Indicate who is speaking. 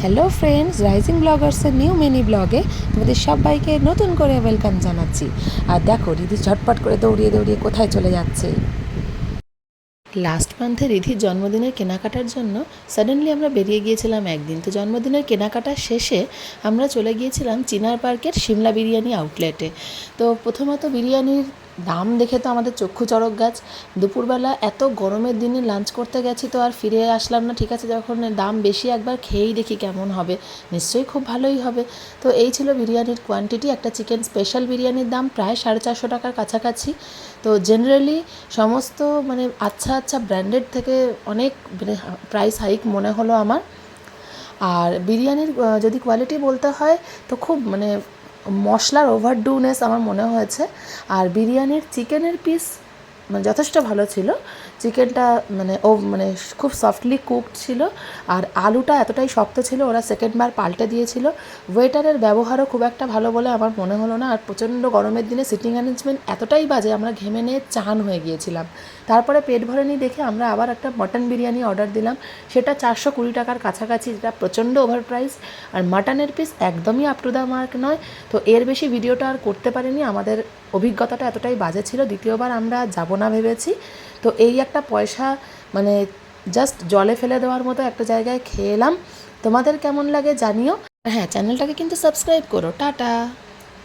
Speaker 1: Hello friends, rising ব্লগার্সের new mini ব্লগে তোমাদের সবাইকে নতুন করে ওয়েলকাম জানাচ্ছি। আর দেখো রিধি ঝটপট করে দৌড়িয়ে দৌড়িয়ে কোথায় চলে যাচ্ছে। লাস্ট মান্থে রিধির জন্মদিনের কেনাকাটার জন্য সাডেনলি আমরা বেরিয়ে গিয়েছিলাম একদিন। তো জন্মদিনের কেনাকাটা শেষে আমরা চলে গিয়েছিলাম চিনার পার্কের সিমলা বিরিয়ানি আউটলেটে। তো প্রথমত বিরিয়ানির দাম দেখে তো আমাদের চক্ষু চড়ক গাছ। দুপুরবেলা এত গরমের দিনে লাঞ্চ করতে গেছি, তো আর ফিরে আসলাম না। ঠিক আছে, যখন দাম বেশি একবার খেয়েই দেখি কেমন হবে, নিশ্চয়ই খুব ভালোই হবে। তো এই ছিল বিরিয়ানির কোয়ান্টিটি। একটা চিকেন স্পেশাল বিরিয়ানির দাম প্রায় 450 টাকার কাছাকাছি। তো জেনারেলি সমস্ত আচ্ছা আচ্ছা ব্র্যান্ডেড থেকে অনেক প্রাইস হাইক মনে হলো আমার। আর বিরিয়ানির যদি কোয়ালিটি বলতে হয় তো খুব মশলার ওভারডুনেস আমার মনে হয়েছে। আর বিরিয়ানির চিকেনের পিস যথেষ্ট ভালো ছিল। চিকেনটা খুব সফটলি কুকড ছিল। আর আলুটা এতটাই শক্ত ছিল, ওরা সেকেন্ডবার পাল্টে দিয়েছিল। ওয়েটারের ব্যবহারও খুব একটা ভালো বলে আমার মনে হলো না। আর প্রচণ্ড গরমের দিনে সিটিং অ্যারেঞ্জমেন্ট এতটাই বাজে, আমরা ঘেমে নিয়ে চান হয়ে গিয়েছিলাম। তারপরে পেট ভরেনি দেখে আমরা আবার একটা মটন বিরিয়ানি অর্ডার দিলাম। সেটা 420 টাকার কাছাকাছি, যেটা প্রচণ্ড ওভার প্রাইস। আর মাটনের পিস একদমই আপ টু দ্য মার্ক নয়। তো এর বেশি ভিডিওটা আর করতে পারিনি, আমাদের অভিজ্ঞতাটা এতটাই বাজে ছিল। দ্বিতীয়বার আমরা যাব না ভেবেছি। তো এই একটা পয়সা জাস্ট জলে ফেলে দেওয়ার মতো একটা জায়গায় খেয়ে এলাম। তোমাদের কেমন লাগে জানিও। হ্যাঁ, চ্যানেলটাকে কিন্তু সাবস্ক্রাইব করো। টাটা।